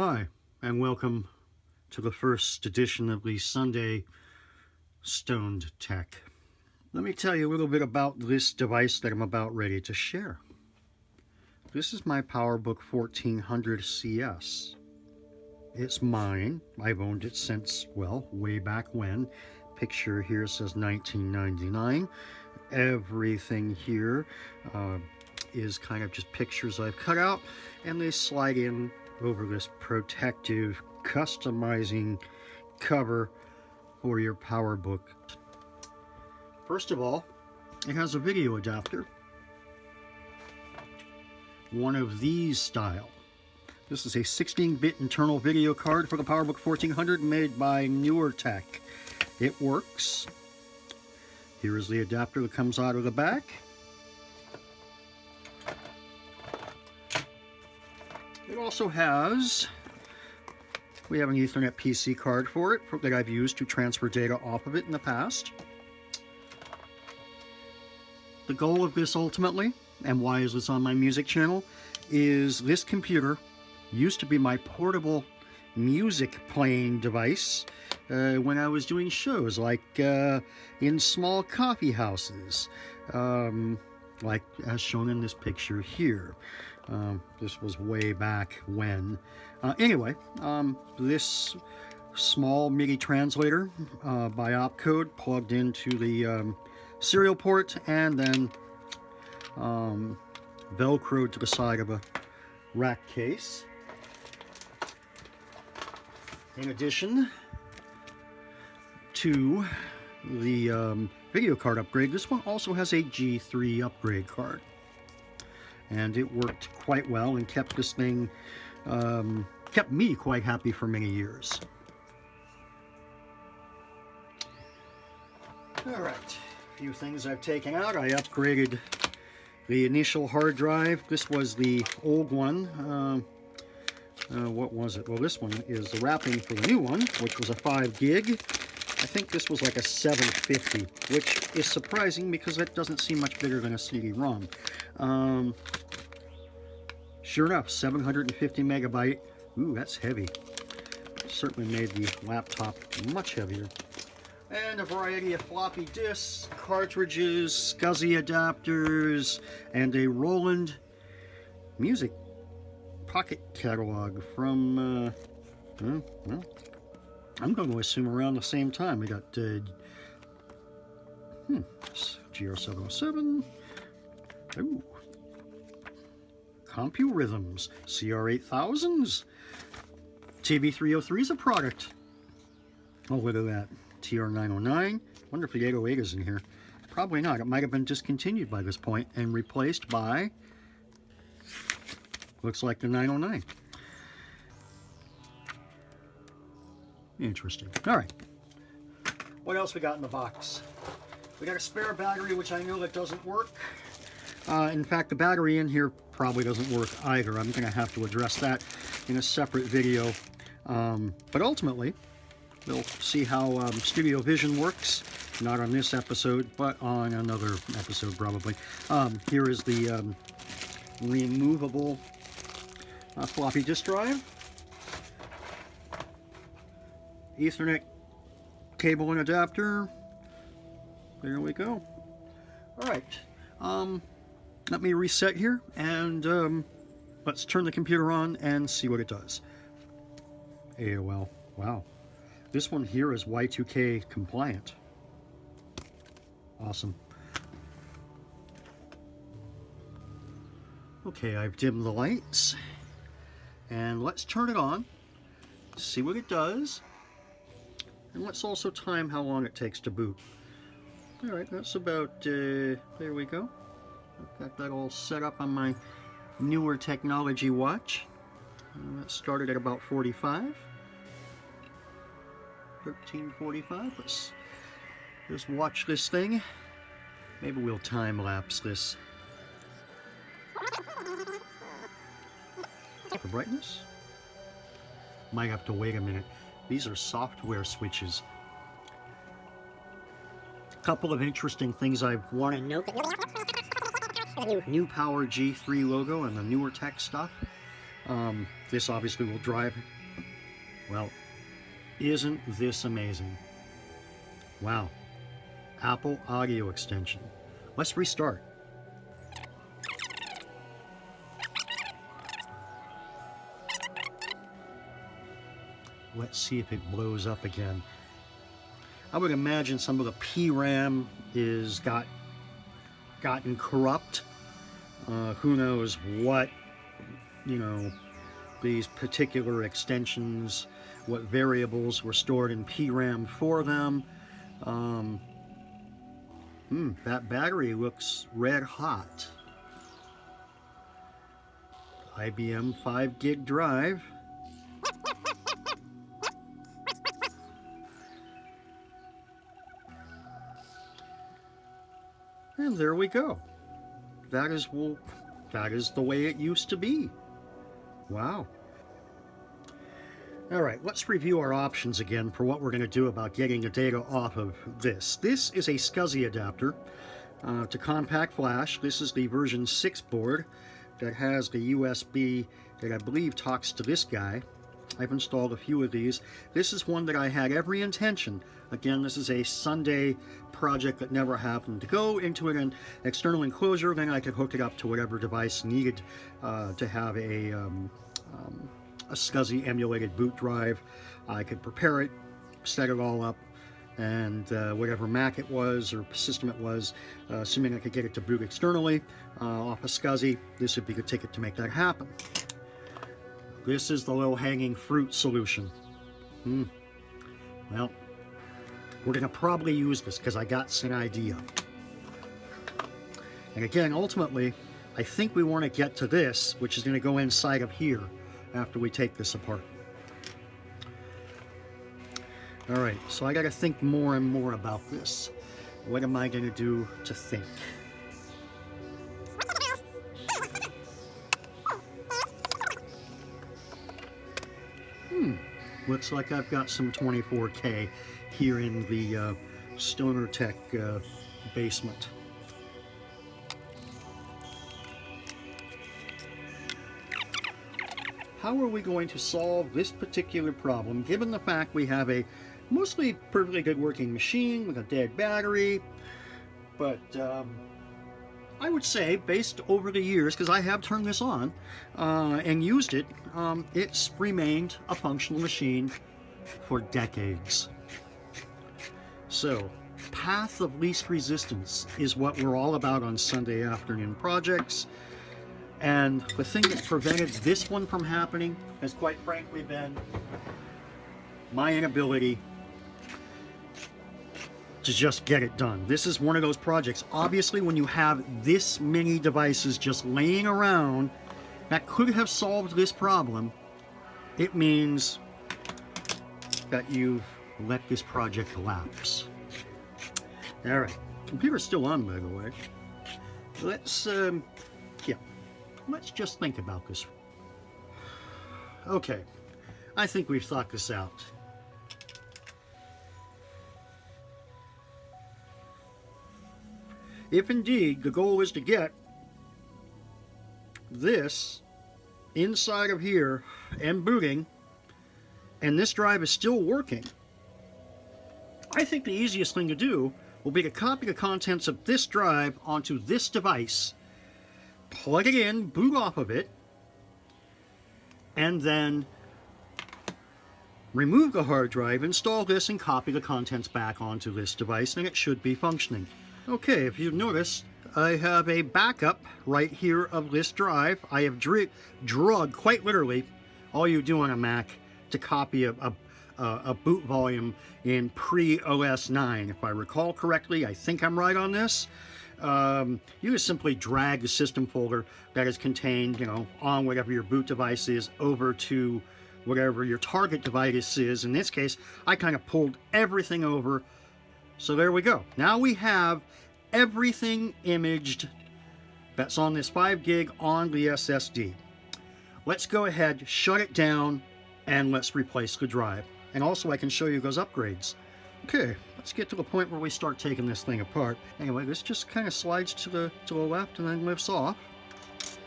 Hi, and welcome to the first edition of the Sunday Stoned Tech. Let me tell you a little bit about this device that I'm about ready to share. This is my Powerbook 1400 CS. It's mine. I've owned it since, well, way back when. Picture here says 1999. Everything here is kind of just pictures I've cut out, and they slide in over this protective, customizing cover for your Powerbook. First of all, it has a video adapter. One of these style. This is a 16-bit internal video card for the Powerbook 1400 made by NewerTech. It works. Here is the adapter that comes out of the back. It also has, we have an Ethernet PC card for it that I've used to transfer data off of it in the past. The goal of this ultimately, and why is this on my music channel, is this computer used to be my portable music playing device when I was doing shows like in small coffee houses, like as shown in this picture here. This was way back when. Anyway, this small MIDI translator by opcode plugged into the serial port and then velcroed to the side of a rack case. In addition to the video card upgrade, this one also has a G3 upgrade card. And it worked quite well and kept this thing, kept me quite happy for many years. All right, a few things I've taken out. I upgraded the initial hard drive. This was the old one. What was it? Well, this one is the wrapping for the new one, which was a 5 gig. I think this was like a 750, which is surprising because that doesn't seem much bigger than a CD-ROM. Sure enough, 750 megabyte. Ooh, that's heavy. Certainly made the laptop much heavier. And a variety of floppy disks, cartridges, SCSI adapters, and a Roland music pocket catalog from, well, I'm going to assume around the same time. We got GR707. Ooh. CompuRhythms, CR8000s. TB303 is a product. Oh, look at that. TR909. Wonder if the 808 is in here. Probably not. It might have been discontinued by this point and replaced by, looks like the 909. Interesting. All right. What else we got in the box? We got a spare battery, which I know that doesn't work. In fact, the battery in here probably doesn't work either. I'm going to have to address that in a separate video. But ultimately, we'll see how Studio Vision works. Not on this episode, but on another episode probably. Here is the removable floppy disk drive. Ethernet cable and adapter. There we go. All right. Let me reset here, and let's turn the computer on and see what it does. AOL. Wow. This one here is Y2K compliant. Awesome. Okay, I've dimmed the lights. And let's turn it on, see what it does. And let's also time how long it takes to boot. All right, that's about, there we go. I've got that all set up on my newer technology watch. That started at about 45. 13:45. Let's just watch this thing. Maybe we'll time lapse this. The brightness? Might have to wait a minute. These are software switches. A couple of interesting things I want to note. New Power G3 logo and the NewerTech stuff. This obviously will drive. Well, isn't this amazing? Wow. Apple audio extension. Let's restart. Let's see if it blows up again. I would imagine some of the PRAM is gotten corrupt. Who knows what, these particular extensions, what variables were stored in PRAM for them. That battery looks red hot. IBM 5 gig drive. And there we go. That is the way it used to be. Wow. All right, let's review our options again for what we're going to do about getting the data off of this. This is a SCSI adapter to compact flash. This is the version 6 board that has the USB that I believe talks to this guy. I've installed a few of these. This is one that I had every intention. Again, this is a Sunday project that never happened to go into an external enclosure. Then I could hook it up to whatever device needed to have a SCSI emulated boot drive. I could prepare it, set it all up, and whatever Mac it was or system it was, assuming I could get it to boot externally off a SCSI, this would be the ticket to make that happen. This is the low-hanging fruit solution. Well, we're going to probably use this because I got an idea. And again, ultimately, I think we want to get to this, which is going to go inside of here after we take this apart. All right, so I got to think more and more about this. What am I going to do to think? Looks like I've got some 24K here in the Stoner Tech basement. How are we going to solve this particular problem, given the fact we have a mostly perfectly good working machine with a dead battery? But I would say, based over the years, because I have turned this on and used it, it's remained a functional machine for decades. So, path of least resistance is what we're all about on Sunday afternoon projects. And the thing that prevented this one from happening has quite frankly been my inability to just get it done. This is one of those projects. Obviously, when you have this many devices just laying around that could have solved this problem, it means that you've let this project collapse. All right, computer's still on, by the way. Let's just think about this. Okay, I think we've thought this out. If indeed the goal is to get this inside of here and booting, and this drive is still working, I think the easiest thing to do will be to copy the contents of this drive onto this device, plug it in, boot off of it, and then remove the hard drive, install this, and copy the contents back onto this device, and it should be functioning. Okay, if you've noticed, I have a backup right here of this drive. I have drugged, quite literally, all you do on a Mac to copy a boot volume in pre-OS 9. If I recall correctly, I think I'm right on this. You just simply drag the system folder that is contained, on whatever your boot device is over to whatever your target device is. In this case, I kind of pulled everything over. So there we go. Now we have everything imaged that's on this 5 gig on the SSD. Let's go ahead, shut it down, and let's replace the drive. And also I can show you those upgrades. Okay, let's get to the point where we start taking this thing apart. Anyway, this just kind of slides to the left and then lifts off.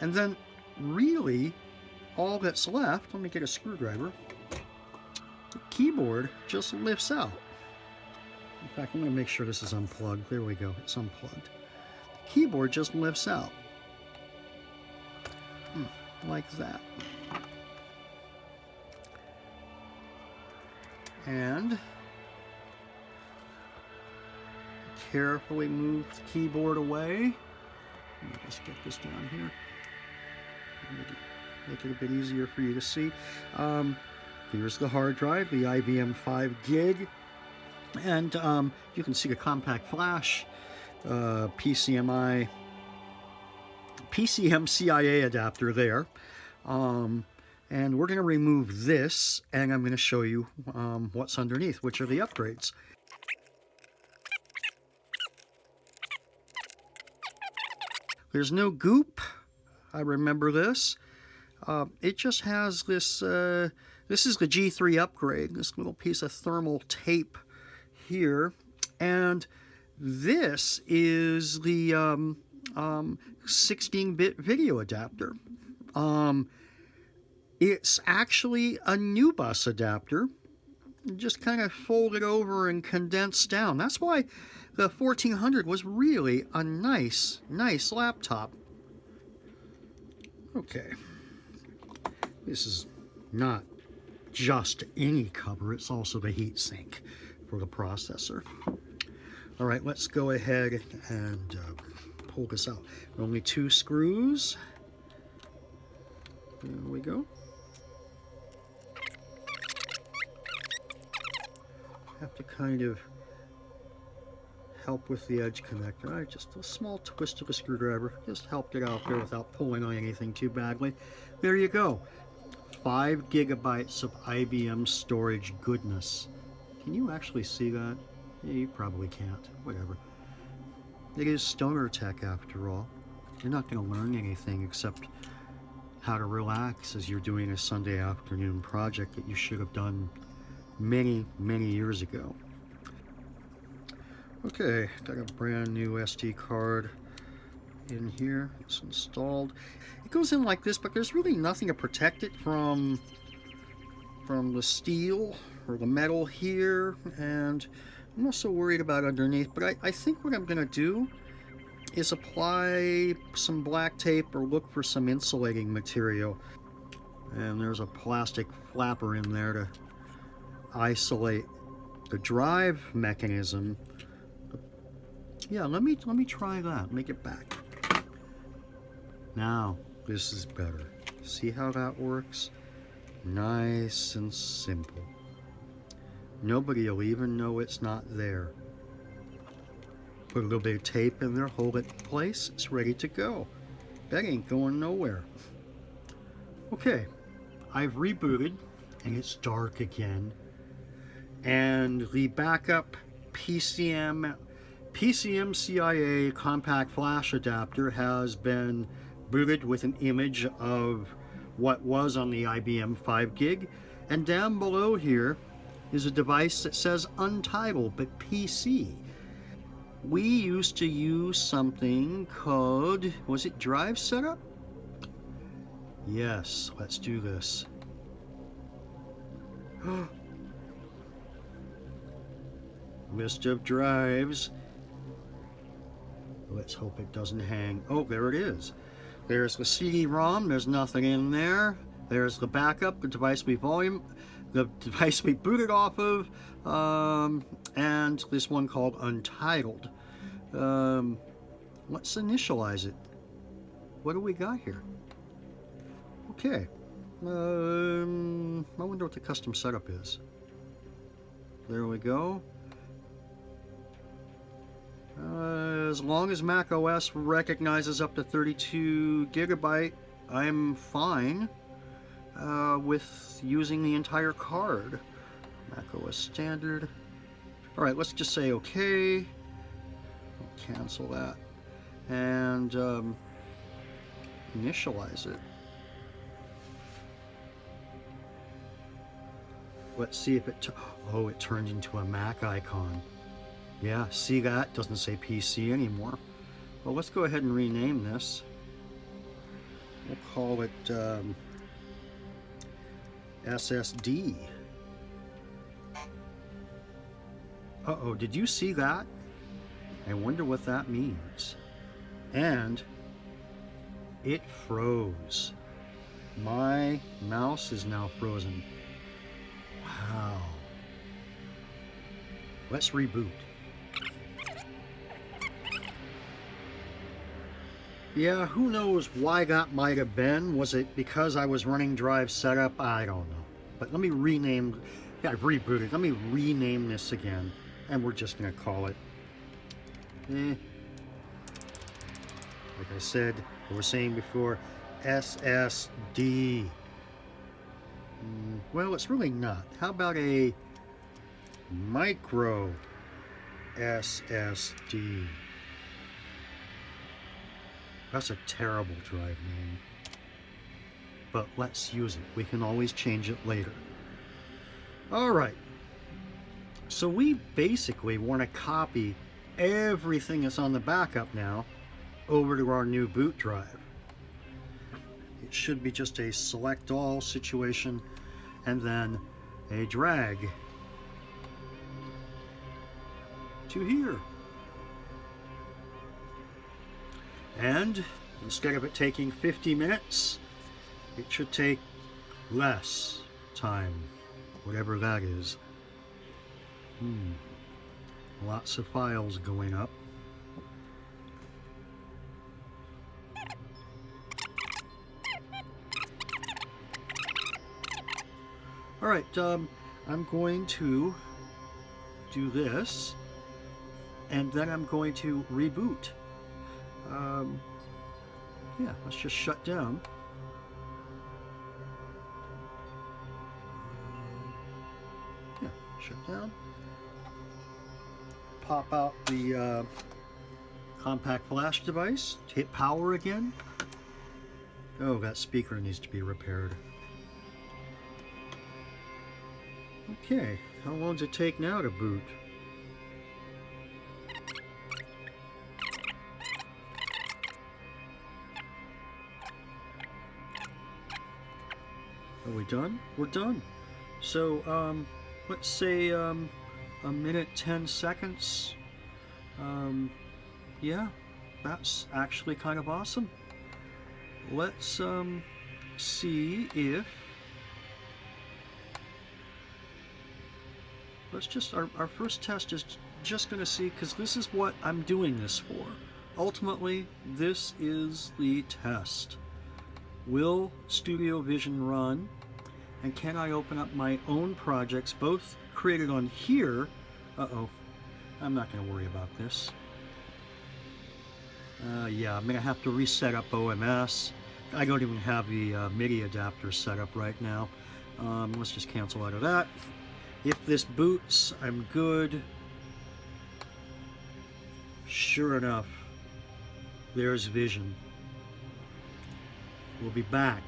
And then really, all that's left, let me get a screwdriver, the keyboard just lifts out. In fact, I'm going to make sure this is unplugged. There we go, it's unplugged. The keyboard just lifts out. Like that. And carefully move the keyboard away. Let me just get this down here. Make it a bit easier for you to see. Here's the hard drive, the IBM 5 gig. And you can see the compact flash, PCM-CIA adapter there. And we're going to remove this, and I'm going to show you what's underneath, which are the upgrades. There's no goop. I remember this. It just has this, this is the G3 upgrade, this little piece of thermal tape here. And this is the 16-bit video adapter. It's actually a new bus adapter, just kind of folded over and condensed down. That's why the 1400 was really a nice laptop. Okay, this is not just any cover, it's also the heat sink for the processor. All right, let's go ahead and pull this out. Only 2 screws. There we go. Have to kind of help with the edge connector. Just a small twist of a screwdriver. Just helped it out there without pulling on anything too badly. There you go. 5 gigabytes of IBM storage goodness. Can you actually see that? Yeah, you probably can't. Whatever. It is stoner tech after all. You're not going to learn anything except how to relax as you're doing a Sunday afternoon project that you should have done many years ago. Okay, got a brand new SD card in here. It's installed. It goes in like this, but there's really nothing to protect it from the steel or the metal here, and I'm not so worried about underneath. But I think what I'm going to do is apply some black tape or look for some insulating material. And there's a plastic flapper in there to isolate the drive mechanism. Yeah, let me try that. Make it back. Now, this is better. See how that works? Nice and simple. Nobody will even know it's not there. Put a little bit of tape in there, hold it in place, it's ready to go. That ain't going nowhere. Okay, I've rebooted, and it's dark again. And the backup PCM-CIA compact flash adapter has been booted with an image of what was on the IBM 5 gig. And down below here is a device that says Untitled, but PC. We used to use something called, was it Drive Setup? Yes, let's do this. List of drives. Let's hope it doesn't hang. Oh, there it is. There's the CD-ROM. There's nothing in there. There's the backup, the device we booted off of, and this one called Untitled. Let's initialize it. What do we got here? Okay. I wonder what the custom setup is. There we go. As long as Mac OS recognizes up to 32 gigabyte, I'm fine with using the entire card. Mac OS standard. All right, let's just say okay. We'll cancel that and initialize it. Let's see if it. Oh, it turned into a Mac icon. Yeah, see that? Doesn't say PC anymore. Well, let's go ahead and rename this. We'll call it SSD. Uh-oh, did you see that? I wonder what that means. And it froze. My mouse is now frozen. Wow. Let's reboot. Yeah, who knows why that might have been. Was it because I was running drive setup? I don't know. But let me rename, yeah, I rebooted. Let me rename this again. And we're just gonna call it, like I said, we were saying before, SSD. Well, it's really not. How about a micro SSD? That's a terrible drive name. But let's use it. We can always change it later. Alright. So we basically want to copy everything that's on the backup now over to our new boot drive. It should be just a select all situation and then a drag to here. And instead of it taking 50 minutes, it should take less time, whatever that is. Lots of files going up. Alright, I'm going to do this, and then I'm going to reboot. Yeah, let's just shut down. Yeah, shut down. Pop out the compact flash device, hit power again. Oh, that speaker needs to be repaired. Okay, how long does it take now to boot? Are we done? We're done. So, let's say, a minute 10 seconds. Yeah, that's actually kind of awesome. Let's see if, let's just, our first test is just going to see, because this is what I'm doing this for. Ultimately, this is the test. Will Studio Vision run, and can I open up my own projects, both created on here? Uh-oh, I'm not going to worry about this. Yeah, I'm going to have to reset up OMS. I don't even have the MIDI adapter set up right now. Let's just cancel out of that. If this boots, I'm good. Sure enough, there's Vision. We'll be back.